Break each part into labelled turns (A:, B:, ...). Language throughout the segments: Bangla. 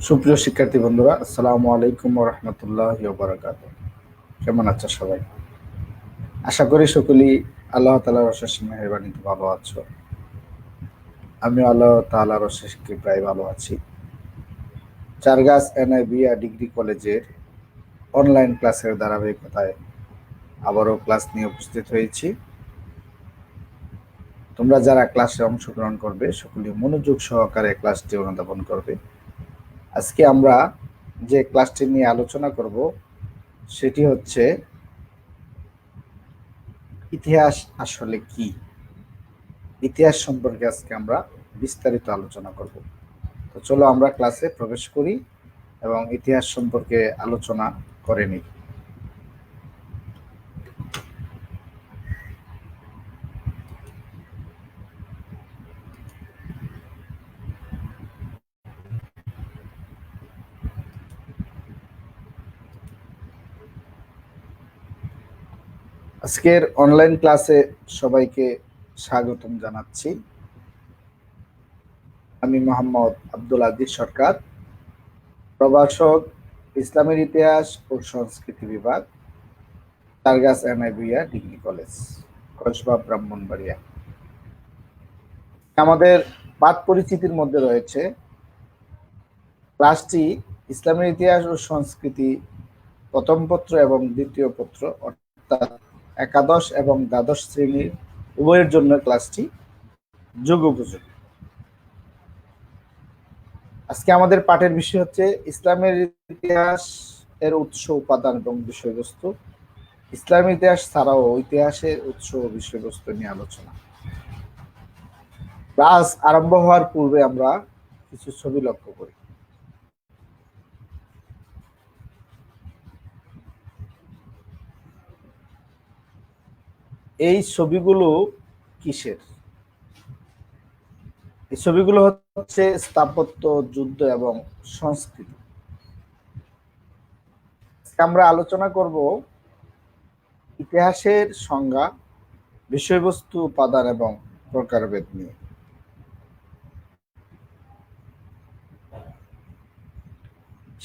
A: সুপ্রিয় শিক্ষার্থী বন্ধুরা, আসসালামু আলাইকুম ওয়া রাহমাতুল্লাহি ওয়া বারাকাতুহু। কেমন আছো সবাই? আশা করি সকলেই আল্লাহ তাআলার অশেষ মেহেরবানিতে ভালো আছো। আমিও আল্লাহ তাআলার অশেষ কৃপায় ভালো আছি। চারগাছ এনআইবিয়া ডিগ্রি কলেজের অনলাইন ক্লাসের ধারাবাহিকতায় আবারও ক্লাস নিয়ে উপস্থিত হয়েছি। তোমরা যারা ক্লাসে অংশগ্রহণ করবে সকলেই মনোযোগ সহকারে ক্লাসটি অনুধাবন করবে। আজকে আমরা যে ক্লাসটি নিয়ে আলোচনা করব সেটি হচ্ছে ইতিহাস আসলে কি। ইতিহাস সম্পর্কে আজকে আমরা বিস্তারিত আলোচনা করব। তো চলো আমরা ক্লাসে প্রবেশ করি এবং ইতিহাস সম্পর্কে আলোচনা করে নিই। আজকের অনলাইন ক্লাসে সবাইকে স্বাগতম জানাচ্ছি। আমি মোহাম্মদ আব্দুল আজিজ সরকার, প্রভাষক, ইসলামের ইতিহাস ও সংস্কৃতি বিভাগ, চারগাছ এনআইবিয়া ডিগ্রি কলেজ, কসবা, ব্রাহ্মণবাড়িয়া। আমাদের পাঠ পরিচিতির মধ্যে রয়েছে ক্লাসটি ইসলামের ইতিহাস ও সংস্কৃতি প্রথম পত্র এবং দ্বিতীয় পত্র অর্থাৎ একাদশ এবং দ্বাদশ শ্রেণীর উভয়ের জন্য ক্লাসটি যুগোপযোগী। আজকে আমাদের পাঠের বিষয় হচ্ছে ইসলামের ইতিহাস এর উৎস, উপাদান এবং বিষয়বস্তু। ইসলামের ইতিহাস ছাড়াও ইতিহাসের উৎস ও বিষয়বস্তু নিয়ে আলোচনা। ক্লাস আরম্ভ হওয়ার পূর্বে আমরা কিছু ছবি লক্ষ্য করি। এই ছবিগুলো কিসের? এই ছবিগুলো হচ্ছে স্থাপত্য, যুদ্ধ এবং সংস্কৃতি। আমরা আলোচনা করব ইতিহাসের সংজ্ঞা, বিষয়বস্তু, উপাদান এবং প্রকারভেদ নিয়ে।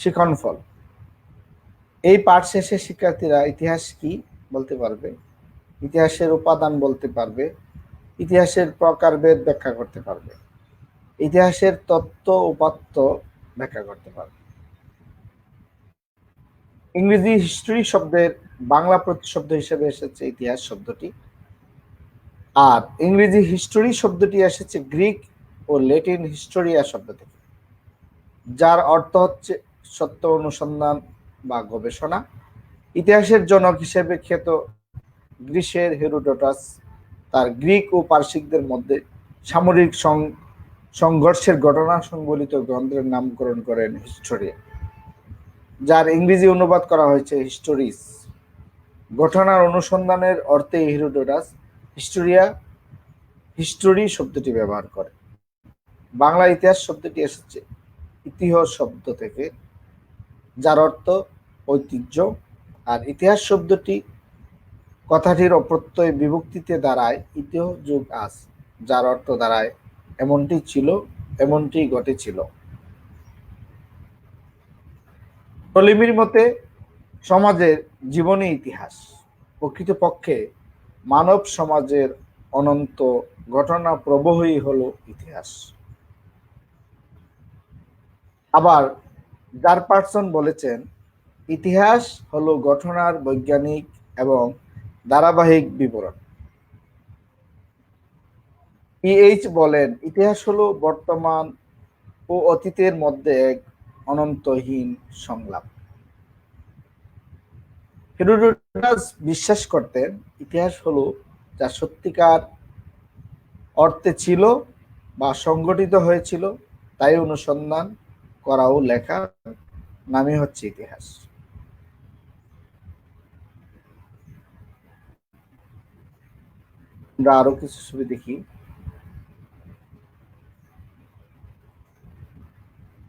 A: শিক্ষণফল: এই পাঠ শেষে শিক্ষার্থীরা ইতিহাস কি বলতে পারবে, ইতিহাসের উপাদান বলতে পারবে, ইতিহাসের প্রকারভেদ ব্যাখ্যা করতে পারবে, ইতিহাসের তত্ত্ব উপাত্ত ব্যাখ্যা করতে পারবে। ইংরেজি হিস্ট্রি শব্দের বাংলা প্রতিশব্দ হিসেবে এসেছে ইতিহাস শব্দটি, আর ইংরেজি হিস্টোরি শব্দটি এসেছে গ্রিক ও ল্যাটিন হিস্টোরিয়া শব্দ থেকে, যার অর্থ হচ্ছে সত্য অনুসন্ধান বা গবেষণা। ইতিহাসের জনক হিসেবে খ্যাত গ্রিসের হেরোডোটাস তার গ্রিক ও পারসিকদের মধ্যে সামরিক সংঘর্ষের ঘটনা সংবলিত গ্রন্থের নামকরণ করেন হিস্টোরিয়া, যার ইংরেজি অনুবাদ করা হয়েছে হিস্টোরিস। ঘটনার অনুসন্ধানের অর্থে হেরোডোটাস হিস্টোরি শব্দটি ব্যবহার করে। বাংলা ইতিহাস শব্দটি এসেছে ইতিহ শব্দ থেকে, যার অর্থ ঐতিহ্য, আর ইতিহাস শব্দটি কথাটির অপ্রত্যয় বিভক্তিতে দাঁড়ায় ইতিহ যুগ আজ, যার অর্থ দাঁড়ায় এমনটি ছিল, এমনটি ঘটেছিল। টলেমির মতে সমাজের জীবনী ইতিহাস। প্রকৃতপক্ষে মানব সমাজের অনন্ত ঘটনা প্রবাহই হলো ইতিহাস। আবার জারপারসন বলেছেন, ইতিহাস হলো ঘটনার বৈজ্ঞানিক এবং ধারাবাহিক বিবরণ। পিএইচ বলেন, ইতিহাস হলো বর্তমান ও অতীতের মধ্যে এক অনন্তহীন সংলাপ। হেরোডোটাস বিশ্বাস করতেন, ইতিহাস হলো যা সত্যিকার অর্থে ছিল বা সংগঠিত হয়েছিল তাই অনুসন্ধান করা ও লেখা নামই হচ্ছে ইতিহাস। আমরা আরো কিছু ছবি দেখি।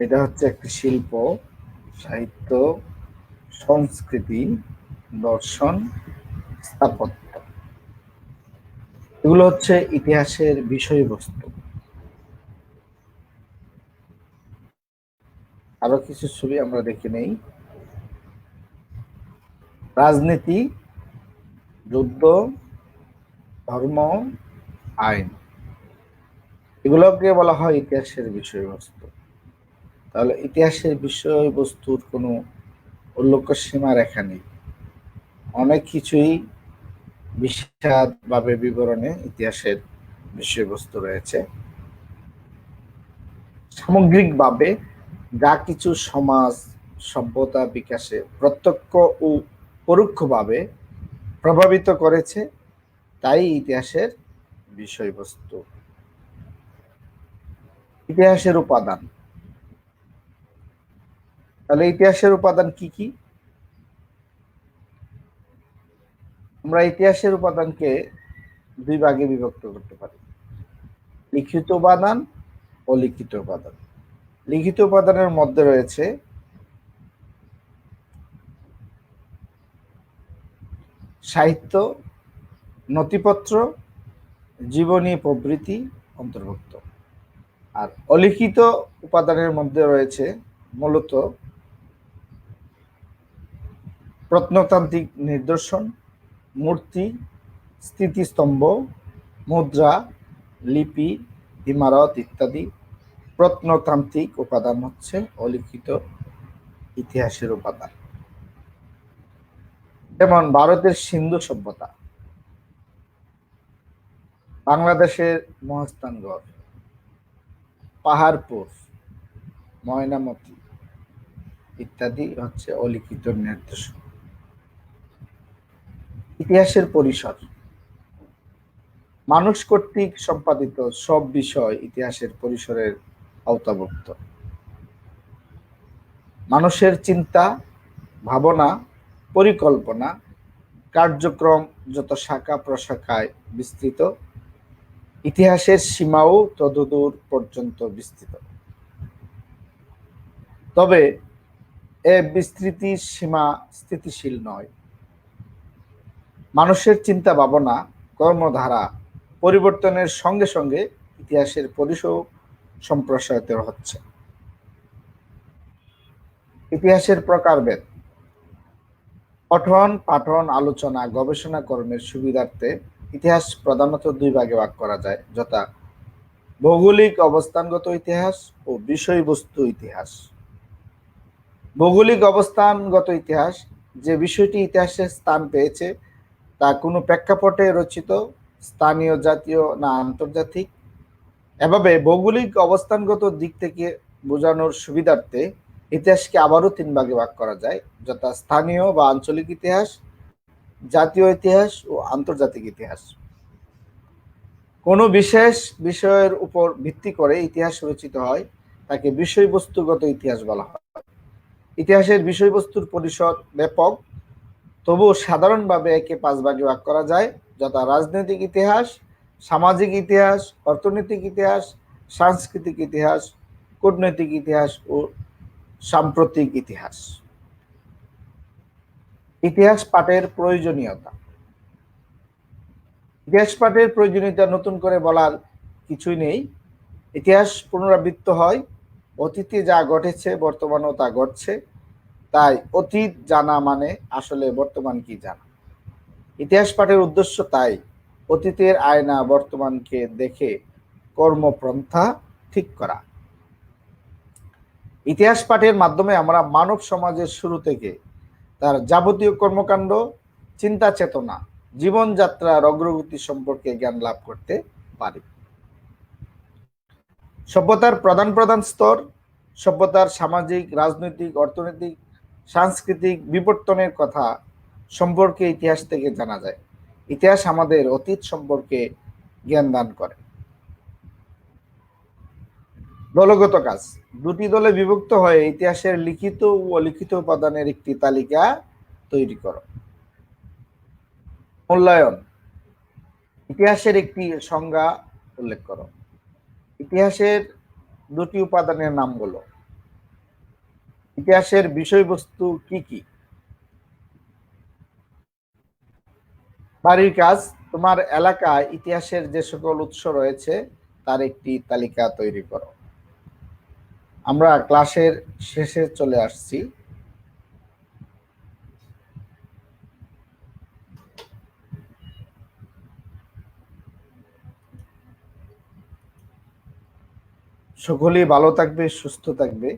A: এটা হচ্ছে একটি শিল্প, সাহিত্য, সংস্কৃতি, দর্শন, স্থাপত্য। এগুলো হচ্ছে ইতিহাসের বিষয়বস্তু। আরো কিছু ছবি আমরা দেখে নেই। রাজনীতি, যুদ্ধ, ধর্ম, আইন, এগুলোকে বলা হয় ইতিহাসের বিষয়বস্তু। তাহলে ইতিহাসের বিষয়বস্তুর কোনো উল্লেখ্য সীমা রেখা নেই, অনেক কিছুই বিশদভাবে বিবরণে ইতিহাসের বিষয়বস্তু রয়েছে। সামগ্রিকভাবে যা কিছু সমাজ সভ্যতা বিকাশে প্রত্যক্ষ ও পরোক্ষভাবে প্রভাবিত করেছে তাই ইতিহাসের বিষয়বস্তু। ইতিহাসের উপাদান, তাহলে ইতিহাসের উপাদান কি কি? আমরা ইতিহাসের উপাদানকে দুই ভাগে বিভক্ত করতে পারি, লিখিত উপাদান ও লিখিত উপাদান। লিখিত উপাদানের মধ্যে রয়েছে সাহিত্য, নথিপত্র, জীবনী প্রভৃতি অন্তর্ভুক্ত। আর অলিখিত উপাদানের মধ্যে রয়েছে মূলত প্রত্নতান্ত্রিক নিদর্শন, মূর্তি, স্মৃতিস্তম্ভ, মুদ্রা, লিপি, ইমারত ইত্যাদি। প্রত্নতান্ত্রিক উপাদান হচ্ছে অলিখিত ইতিহাসের উপাদান। যেমন ভারতের সিন্ধু সভ্যতা, বাংলাদেশের মহাস্থানগড়, পাহাড়পুর, ময়নামতি ইত্যাদি হচ্ছে অলিখিত নিদর্শন। ইতিহাসের পরিসর, মানুষ কর্তৃক সম্পাদিত সব বিষয় ইতিহাসের পরিসরের আওতাভুক্ত। মানুষের চিন্তা, ভাবনা, পরিকল্পনা, কার্যক্রম যত শাখা প্রশাখায় বিস্তৃত, ইতিহাসের সীমাও ততদূর পর্যন্ত বিস্তৃত। তবে এ বিস্তৃতির সীমা স্থিতিশীল নয়। মানুষের চিন্তা ভাবনা, কর্মধারা পরিবর্তনের সঙ্গে সঙ্গে ইতিহাসের পরিসর সম্প্রসারিত হচ্ছে। ইতিহাসের প্রকারভেদ, পঠন পাঠন আলোচনা গবেষণা কর্মের সুবিধার্থে ইতিহাস প্রধানত দুই ভাগে ভাগ করা যায়, যথা ভৌগোলিক অবস্থানগত ইতিহাস ও বিষয়বস্তু ইতিহাস। ভৌগোলিক অবস্থানগত ইতিহাস, যে বিষয়টি ইতিহাসে স্থান পেয়েছে তা কোনো প্রেক্ষাপটে রচিত, স্থানীয়, জাতীয় না আন্তর্জাতিক। এভাবে ভৌগোলিক অবস্থানগত দিক থেকে বোঝানোর সুবিধার্থে ইতিহাসকে আবারও তিন ভাগে ভাগ করা যায়, যথা স্থানীয় বা আঞ্চলিক ইতিহাস, জাতীয় ইতিহাস ও আন্তর্জাতিক ইতিহাস। কোনো বিশেষ বিষয়ের উপর ভিত্তি করে ইতিহাস রচিত হয় তাকে বিষয়বস্তুগত ইতিহাস বলা হয়। ইতিহাসের বিষয়বস্তুর পরিসর ব্যাপক, তবুও সাধারণভাবে একে পাঁচ ভাগে ভাগ করা যায়, যথা রাজনৈতিক ইতিহাস, সামাজিক ইতিহাস, অর্থনৈতিক ইতিহাস, সাংস্কৃতিক ইতিহাস, কূটনৈতিক ইতিহাস ও সাম্প্রতিক ইতিহাস। ইতিহাস পাঠের প্রয়োজনীয়তা, ইতিহাস পাঠের প্রয়োজনীয়তা নতুন করে বলার কিছুই নেই। ইতিহাস পুনরাবৃত্ত হয়, অতীতে যা ঘটেছে বর্তমানেও তা ঘটছে, তাই অতীত জানা মানে আসলে বর্তমান কি জানা। ইতিহাস পাঠের উদ্দেশ্য তাই অতীতের আয়না বর্তমানকে দেখে কর্মপন্থা ঠিক করা। ইতিহাস পাঠের মাধ্যমে আমরা মানব সমাজের শুরু থেকে তার যাবতীয় কর্মকাণ্ড, চিন্তা চেতনা, জীবনযাত্রার অগ্রগতি সম্পর্কে জ্ঞান লাভ করতে পারি। সভ্যতার প্রধান প্রধান স্তর, সভ্যতার সামাজিক, রাজনৈতিক, অর্থনৈতিক, সাংস্কৃতিক বিবর্তনের কথা সম্পর্কে ইতিহাস থেকে জানা যায়। ইতিহাস আমাদের অতীত সম্পর্কে জ্ঞান দান করে। দলগত কাজ, দুটি দলে বিভক্ত হয়ে ইতিহাসের লিখিত ও অলিখিত উপাদানের একটি তালিকা তৈরি করো। মূল্যায়ন, ইতিহাসের একটি সংজ্ঞা উল্লেখ করো। ইতিহাসের দুটি উপাদানের নাম বলো। ইতিহাসের বিষয়বস্তু কি কি? বাড়ির কাজ, তোমার এলাকায় ইতিহাসের যে সকল উৎস রয়েছে তার একটি তালিকা তৈরি করো। আমরা ক্লাসের শেষে চলে আসছি। সকলেই ভালো থাকবে, সুস্থ থাকবে।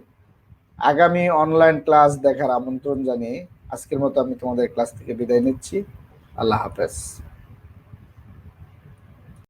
A: আগামী অনলাইন ক্লাস দেখার আমন্ত্রণ জানিয়ে আজকের মতো আমি তোমাদের ক্লাস থেকে বিদায় নিচ্ছি। আল্লাহ হাফেজ।